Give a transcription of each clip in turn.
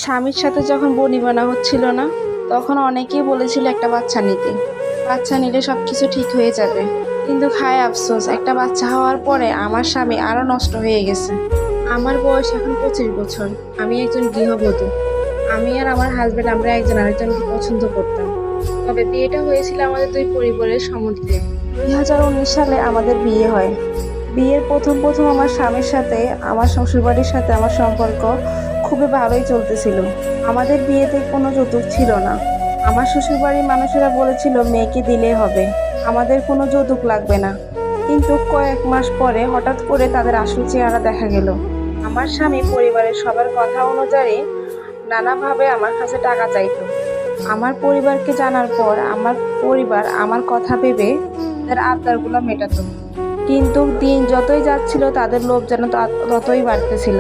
স্বামীর সাথে যখন বনিবনা হচ্ছিল না, তখন অনেকেই বলেছিল একটা বাচ্চা নিতে। বাচ্চা নিলে সব কিছু ঠিক হয়ে যাবে। কিন্তু খায় আফসোস, একটা বাচ্চা হওয়ার পরে আমার স্বামী আরও নষ্ট হয়ে গেছে। আমার বয়স এখন 25 বছর। আমি একজন গৃহবধূ। আমি আর আমার হাজব্যান্ড আমরা একজন আরেকজনকে পছন্দ করতাম। তবে বিয়েটা হয়েছিল আমাদের দুই পরিবারের সম্মতিতে। 2019 সালে আমাদের বিয়ে হয়। বিয়ের প্রথম প্রথম আমার স্বামীর সাথে আমার শ্বশুরবাড়ির সাথে আমার সম্পর্ক খুবই ভালোই চলতেছিল। আমাদের বিয়েতে কোনো যৌতুক ছিল না। আমার শ্বশুরবাড়ির মানুষেরা বলেছিল মেয়েকে দিলেই হবে, আমাদের কোনো যৌতুক লাগবে না। কিন্তু কয়েক মাস পরে হঠাৎ করে তাদের আসল চেহারা দেখা গেল। আমার স্বামী পরিবারের সবার কথা অনুযায়ী নানাভাবে আমার কাছে টাকা চাইতো। আমার পরিবারকে জানার পর আমার পরিবার আমার কথা ভেবে তাদের আবদারগুলো মেটাতো। কিন্তু দিন যতই যাচ্ছিল তাদের লোভ যেন ততই বাড়তেছিল।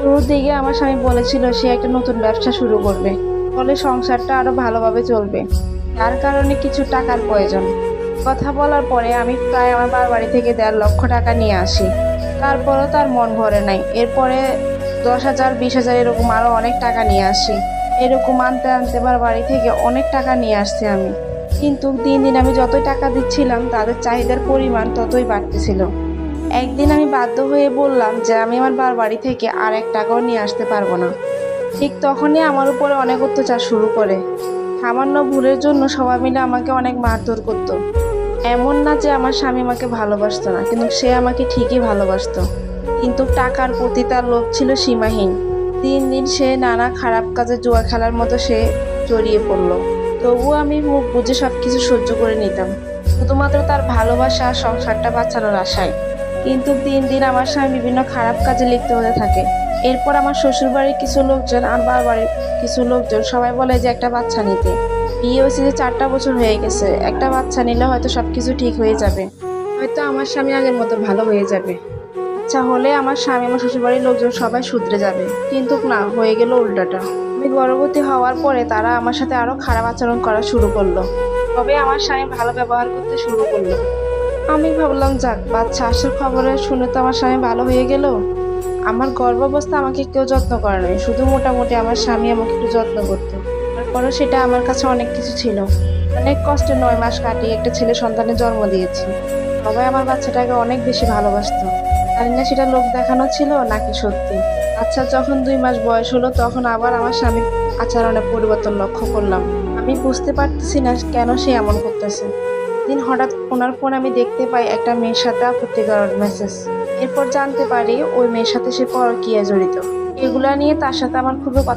শুরুর দিকে আমার স্বামী বলেছিল সে একটা নতুন ব্যবসা শুরু করবে, ফলে সংসারটা আরো ভালোভাবে চলবে। তার কারণে কিছু টাকার প্রয়োজন। কথা বলার পরে আমি প্রায় আমার বাবার বাড়ি থেকে 1.5 লক্ষ টাকা নিয়ে আসি। তারপরও তার মন ভরে নাই। এরপরে 10,000, 20,000 এরকম আরো অনেক টাকা নিয়ে আসি। এরকম আনতে আনতে আমার বাড়ি থেকে অনেক টাকা নিয়ে আসছি আমি। কিন্তু দিন দিন আমি যতই টাকা দিচ্ছিলাম তাদের চাহিদার পরিমাণ ততই বাড়তেছিল। একদিন আমি বাধ্য হয়ে বললাম যে আমি আমার বাড়ি থেকে আর 1 টাকাও নিয়ে আসতে পারবো না। ঠিক তখনই আমার উপরে অনেক অত্যাচার শুরু করে। সামান্য ভুলের জন্য সবাই মিলে আমাকে অনেক মারধর করতো। এমন না যে আমার স্বামী আমাকে ভালোবাসতো না, কিন্তু সে আমাকে ঠিকই ভালোবাসতো। কিন্তু টাকার প্রতি তার লোভ ছিল সীমাহীন। দিন দিন সে নানা খারাপ কাজে জুয়া খেলার মতো সে জড়িয়ে পড়লো। তবুও আমি মুখ বুজে সবকিছু সহ্য করে নিতাম, শুধুমাত্র তার ভালোবাসা আর সংসারটা বাঁচানোর আশায়। কিন্তু দিন দিন আমার স্বামী বিভিন্ন খারাপ কাজে লিপ্ত হতে থাকে। এরপর আমার শ্বশুরবাড়ির কিছু লোকজন আর বাবার বাড়ির কিছু লোকজন সবাই বলে যে একটা বাচ্চা নিতে। বিয়ে হয়েছে যে 4টা বছর হয়ে গেছে, একটা বাচ্চা নিলে হয়তো সবকিছু ঠিক হয়ে যাবে, হয়তো আমার স্বামী আগের মতো ভালো হয়ে যাবে। আচ্ছা হলে আমার স্বামী আমার শ্বশুরবাড়ির লোকজন সবাই শুধরে যাবে। কিন্তু না, হয়ে গেল উল্টাটা। আমি গর্ভবতী হওয়ার পরে তারা আমার সাথে আরো খারাপ আচরণ করা শুরু করলো। তবে আমার স্বামী ভালো ব্যবহার করতে শুরু করলো। আমি ভাবলাম যাক, বাচ্চা আসার খবরে শুনে তো আমার স্বামী ভালো হয়ে গেল। আমার গর্ভাবস্থা আমাকে কেউ যত্ন করে নাই, শুধু মোটামুটি আমার স্বামী আমাকে একটু যত্ন করতো। তারপরও সেটা আমার কাছে অনেক কিছু ছিল। অনেক কষ্টে 9 মাস কাটিয়ে একটা ছেলে সন্তানের জন্ম দিয়েছি। সবাই আমার বাচ্চাটাকে অনেক বেশি ভালোবাসতো। জানি না সেটা লোক দেখানো ছিল নাকি সত্যি। আচ্ছা, যখন 2 মাস বয়স হলো তখন আবার আমার স্বামীর আচরণে পরিবর্তন লক্ষ্য করলাম। আমি বুঝতে পারতেছি না কেন সে এমন করতেছে। দিন হঠাৎ ওনার ফোন আমি দেখতে পাই একটা মেয়ের সাথে আপত্তিকর মেসেজ। এরপর জানতে পারি ওই মেয়ের সাথে সে পরকীয়ায় জড়িত। এগুলা নিয়ে তার সাথে আমার খুবই কথা